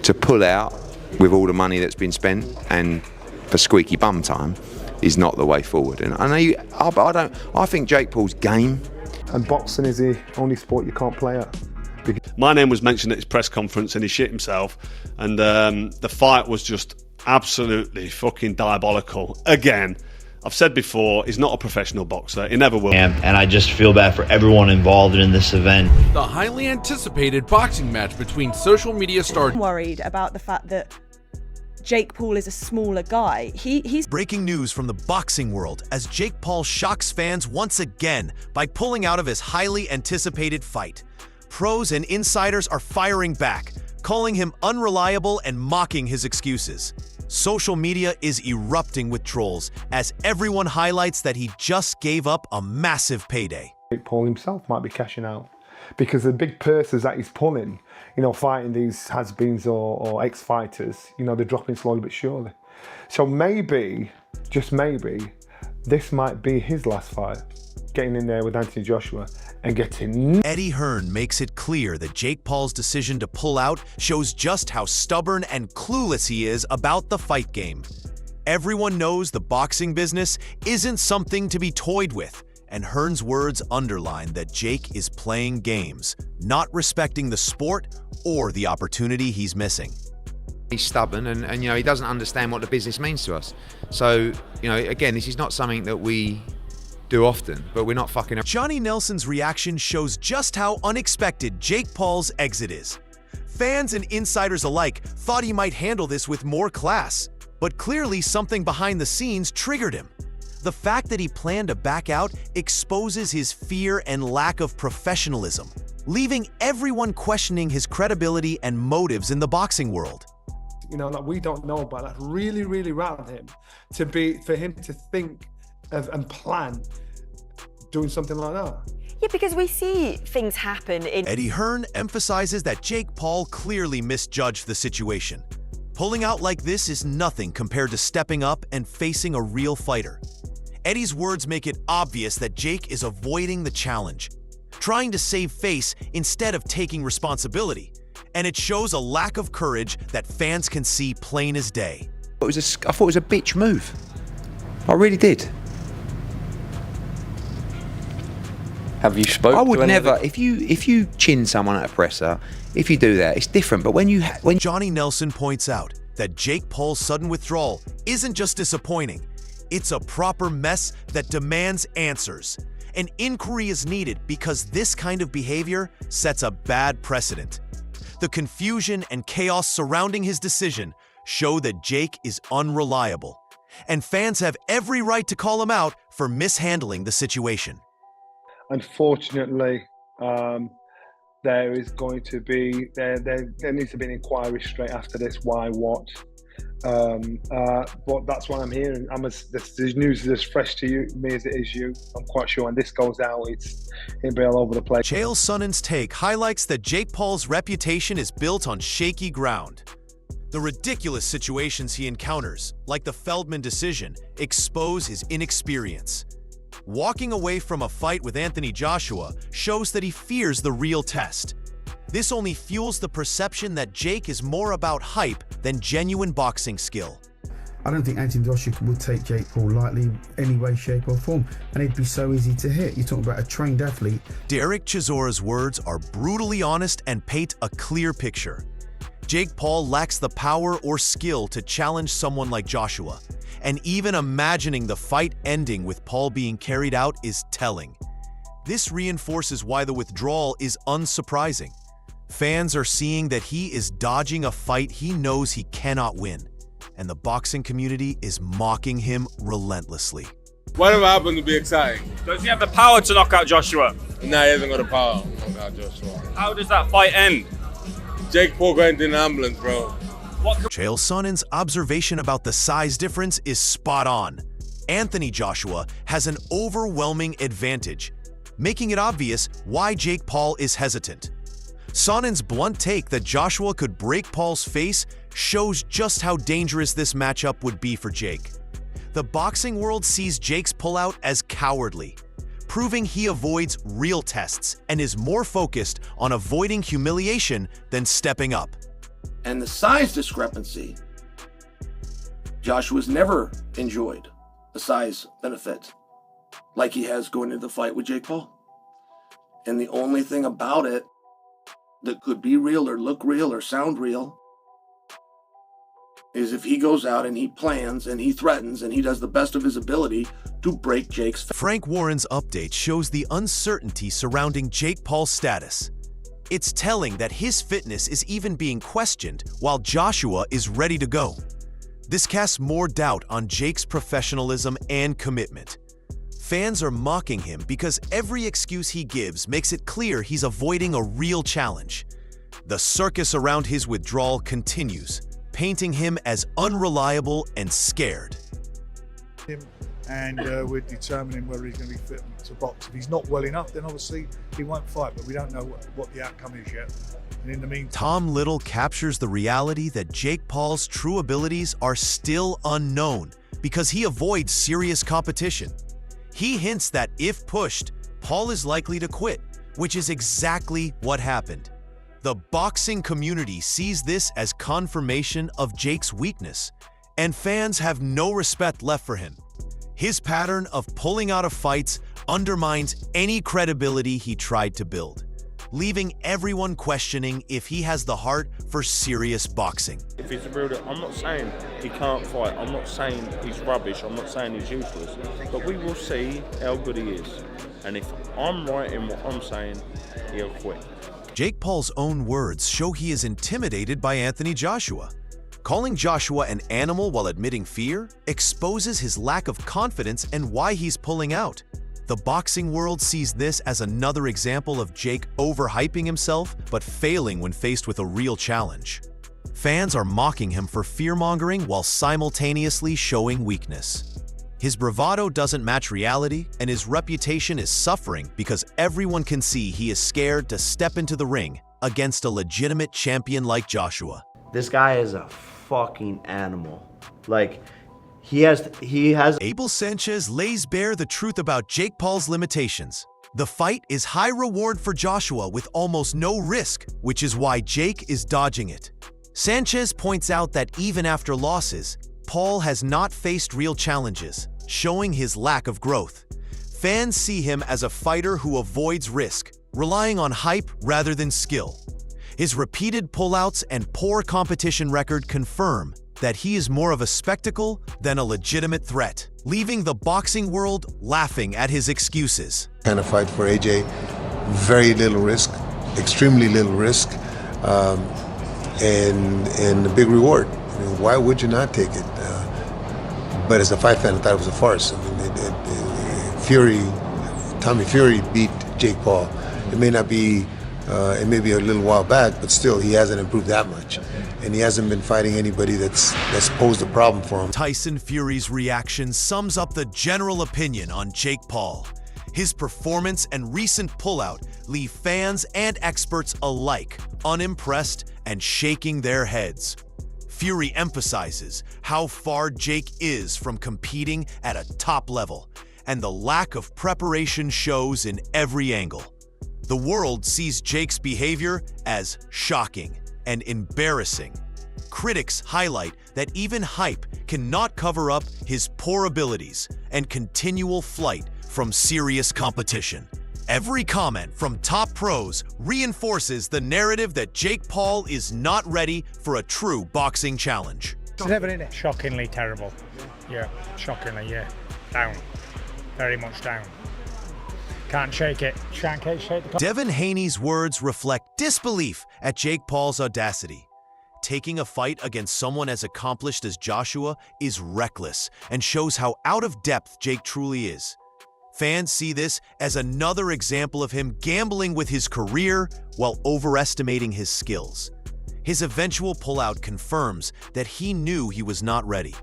to pull out with all the money that's been spent and for squeaky bum time is not the way forward. And I think Jake Paul's game. And boxing is the only sport you can't play at. My name was mentioned at his press conference and he shit himself, and the fight was just absolutely fucking diabolical. Again, I've said before, he's not a professional boxer. He never will. And I just feel bad for everyone involved in this event. The highly anticipated boxing match between social media stars. I'm worried about the fact that Jake Paul is a smaller guy. He's breaking news from the boxing world as Jake Paul shocks fans once again by pulling out of his highly anticipated fight. Pros and insiders are firing back, calling him unreliable and mocking his excuses. Social media is erupting with trolls as everyone highlights that he just gave up a massive payday. Jake Paul himself might be cashing out because the big purses that he's pulling, you know, fighting these has-beens or ex-fighters, you know, they're dropping slowly but surely. So maybe, just maybe, this might be his last fight, getting in there with Anthony Joshua and getting... Eddie Hearn makes it clear that Jake Paul's decision to pull out shows just how stubborn and clueless he is about the fight game. Everyone knows the boxing business isn't something to be toyed with, and Hearn's words underline that Jake is playing games, not respecting the sport or the opportunity he's missing. He's stubborn and you know, he doesn't understand what the business means to us. So, you know, again, this is not something that we do often, but we're not fucking... Johnny Nelson's reaction shows just how unexpected Jake Paul's exit is. Fans and insiders alike thought he might handle this with more class, but clearly something behind the scenes triggered him. The fact that he planned to back out exposes his fear and lack of professionalism, leaving everyone questioning his credibility and motives in the boxing world. You know, like we don't know about that. Really, really rattled him for him to think of and plan doing something like that. Yeah, because we see things happen in... Eddie Hearn emphasizes that Jake Paul clearly misjudged the situation. Pulling out like this is nothing compared to stepping up and facing a real fighter. Eddie's words make it obvious that Jake is avoiding the challenge, trying to save face instead of taking responsibility. And it shows a lack of courage that fans can see plain as day. I thought it was a bitch move. I really did. Have you spoken? I would never. If you chin someone at a presser, if you do that, it's different. But when Johnny Nelson points out that Jake Paul's sudden withdrawal isn't just disappointing, it's a proper mess that demands answers. An inquiry is needed because this kind of behavior sets a bad precedent. The confusion and chaos surrounding his decision show that Jake is unreliable, and fans have every right to call him out for mishandling the situation. Unfortunately, there is going to be there needs to be an inquiry straight after this. Why? What? But that's what I'm hearing. The news is as fresh to me as it is you. I'm quite sure when this goes out, it'll be all over the place. Chael Sonnen's take highlights that Jake Paul's reputation is built on shaky ground. The ridiculous situations he encounters, like the Feldman decision, expose his inexperience. Walking away from a fight with Anthony Joshua shows that he fears the real test. This only fuels the perception that Jake is more about hype than genuine boxing skill. I don't think Anthony Joshua would take Jake Paul lightly any way, shape or form, and it'd be so easy to hit. You're talking about a trained athlete. Derek Chisora's words are brutally honest and paint a clear picture. Jake Paul lacks the power or skill to challenge someone like Joshua, and even imagining the fight ending with Paul being carried out is telling. This reinforces why the withdrawal is unsurprising. Fans are seeing that he is dodging a fight he knows he cannot win, and the boxing community is mocking him relentlessly. Whatever happened to be exciting? Does he have the power to knock out Joshua? Nah, he hasn't got the power to knock out Joshua. How does that fight end? Jake Paul going in an ambulance, bro. Chael Sonnen's observation about the size difference is spot on. Anthony Joshua has an overwhelming advantage, making it obvious why Jake Paul is hesitant. Sonnen's blunt take that Joshua could break Paul's face shows just how dangerous this matchup would be for Jake. The boxing world sees Jake's pullout as cowardly, proving he avoids real tests and is more focused on avoiding humiliation than stepping up. And the size discrepancy, Joshua's never enjoyed a size benefit like he has going into the fight with Jake Paul. And the only thing about it that could be real or look real or sound real is if he goes out and he plans and he threatens and he does the best of his ability to break Jake's. Frank Warren's update shows the uncertainty surrounding Jake Paul's status. It's telling that his fitness is even being questioned while Joshua is ready to go. This casts more doubt on Jake's professionalism and commitment. Fans are mocking him because every excuse he gives makes it clear he's avoiding a real challenge. The circus around his withdrawal continues, painting him as unreliable and scared. And we're determining whether he's going to be fit to box. If he's not well enough, then obviously he won't fight, but we don't know what the outcome is yet. And in the meantime, Tom Little captures the reality that Jake Paul's true abilities are still unknown because he avoids serious competition. He hints that if pushed, Paul is likely to quit, which is exactly what happened. The boxing community sees this as confirmation of Jake's weakness, and fans have no respect left for him. His pattern of pulling out of fights undermines any credibility he tried to build, leaving everyone questioning if he has the heart for serious boxing. If he's a real, I'm not saying he can't fight, I'm not saying he's rubbish, I'm not saying he's useless, but we will see how good he is. And if I'm right in what I'm saying, he'll quit. Jake Paul's own words show he is intimidated by Anthony Joshua. Calling Joshua an animal while admitting fear exposes his lack of confidence and why he's pulling out. The boxing world sees this as another example of Jake overhyping himself but failing when faced with a real challenge. Fans are mocking him for fear-mongering while simultaneously showing weakness. His bravado doesn't match reality, and his reputation is suffering because everyone can see he is scared to step into the ring against a legitimate champion like Joshua. This guy is a fucking animal. Like, he has. Abel Sanchez lays bare the truth about Jake Paul's limitations. The fight is high reward for Joshua with almost no risk, which is why Jake is dodging it. Sanchez points out that even after losses, Paul has not faced real challenges, showing his lack of growth. Fans see him as a fighter who avoids risk, relying on hype rather than skill. His repeated pullouts and poor competition record confirm that he is more of a spectacle than a legitimate threat, leaving the boxing world laughing at his excuses. Kind of fight for AJ, very little risk, extremely little risk, and a big reward. I mean, why would you not take it? But as a fight fan, I thought it was a farce. I mean, Tommy Fury beat Jake Paul. It may not be. It may be a little while back, but still, he hasn't improved that much. And he hasn't been fighting anybody that's posed a problem for him. Tyson Fury's reaction sums up the general opinion on Jake Paul. His performance and recent pullout leave fans and experts alike unimpressed and shaking their heads. Fury emphasizes how far Jake is from competing at a top level, and the lack of preparation shows in every angle. The world sees Jake's behavior as shocking and embarrassing. Critics highlight that even hype cannot cover up his poor abilities and continual flight from serious competition. Every comment from top pros reinforces the narrative that Jake Paul is not ready for a true boxing challenge. It's never in it. Shockingly terrible. Yeah, shockingly, yeah. Down. Very much down. Can't shake it. Can't shake the... Devin Haney's words reflect disbelief at Jake Paul's audacity. Taking a fight against someone as accomplished as Joshua is reckless and shows how out of depth Jake truly is. Fans see this as another example of him gambling with his career while overestimating his skills. His eventual pullout confirms that he knew he was not ready,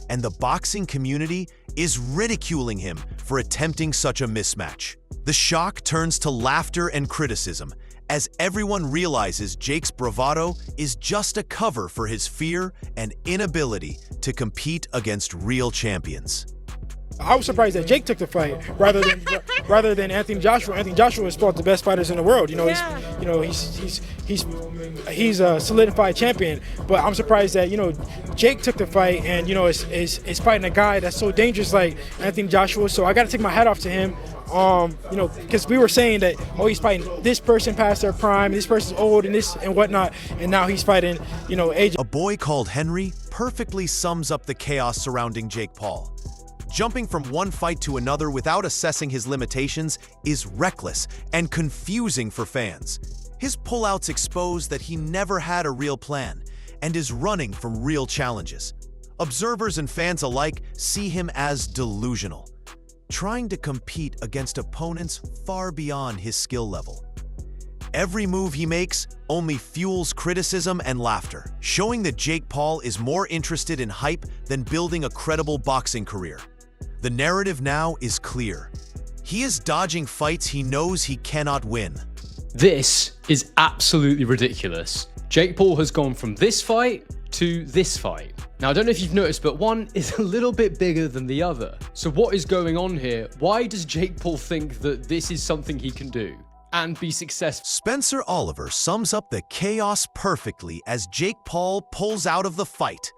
and the boxing community is ridiculing him for attempting such a mismatch. The shock turns to laughter and criticism as everyone realizes Jake's bravado is just a cover for his fear and inability to compete against real champions. I was surprised that Jake took the fight rather than Anthony Joshua. Anthony Joshua is fought the best fighters in the world. He's a solidified champion. But I'm surprised that Jake took the fight and is fighting a guy that's so dangerous like Anthony Joshua. So I got to take my hat off to him. Because we were saying that he's fighting this person past their prime, this person's old and this and whatnot, and now he's fighting AJ. A boy called Henry perfectly sums up the chaos surrounding Jake Paul. Jumping from one fight to another without assessing his limitations is reckless and confusing for fans. His pullouts expose that he never had a real plan and is running from real challenges. Observers and fans alike see him as delusional, trying to compete against opponents far beyond his skill level. Every move he makes only fuels criticism and laughter, showing that Jake Paul is more interested in hype than building a credible boxing career. The narrative now is clear. He is dodging fights he knows he cannot win. This is absolutely ridiculous. Jake Paul has gone from this fight to this fight. Now, I don't know if you've noticed, but one is a little bit bigger than the other. So what is going on here? Why does Jake Paul think that this is something he can do and be successful? Spencer Oliver sums up the chaos perfectly as Jake Paul pulls out of the fight.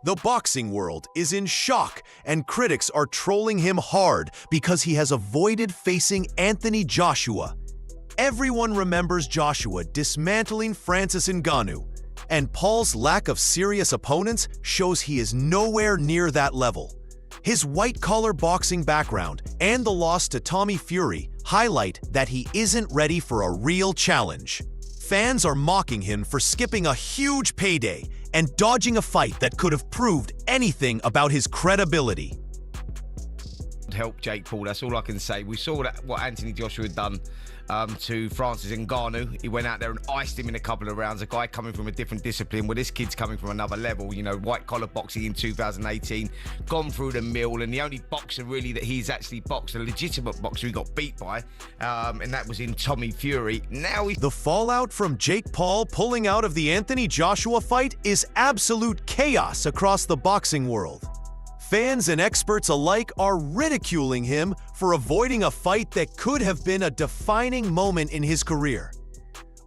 The boxing world is in shock, and critics are trolling him hard because he has avoided facing Anthony Joshua. Everyone remembers Joshua dismantling Francis Ngannou, and Paul's lack of serious opponents shows he is nowhere near that level. His white-collar boxing background and the loss to Tommy Fury highlight that he isn't ready for a real challenge. Fans are mocking him for skipping a huge payday and dodging a fight that could have proved anything about his credibility. Help Jake Paul, that's all I can say. We saw that what Anthony Joshua had done to Francis Ngannou. He went out there and iced him in a couple of rounds. A guy coming from a different discipline, well, this kid's coming from another level. White-collar boxing in 2018, gone through the mill, and the only boxer really that he's actually boxed, a legitimate boxer he got beat by, and that was in Tommy Fury. Now The fallout from Jake Paul pulling out of the Anthony Joshua fight is absolute chaos across the boxing world. Fans and experts alike are ridiculing him for avoiding a fight that could have been a defining moment in his career.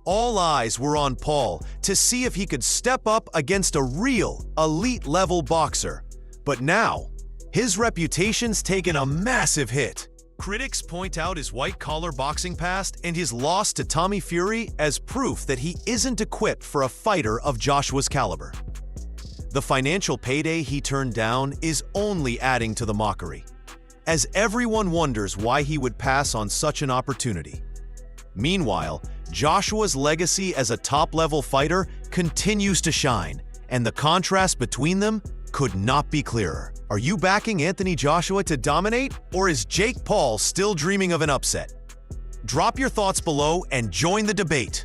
All eyes were on Paul to see if he could step up against a real elite-level boxer. But now, his reputation's taken a massive hit. Critics point out his white-collar boxing past and his loss to Tommy Fury as proof that he isn't equipped for a fighter of Joshua's caliber. The financial payday he turned down is only adding to the mockery, as everyone wonders why he would pass on such an opportunity. Meanwhile, Joshua's legacy as a top-level fighter continues to shine, and the contrast between them could not be clearer. Are you backing Anthony Joshua to dominate, or is Jake Paul still dreaming of an upset? Drop your thoughts below and join the debate.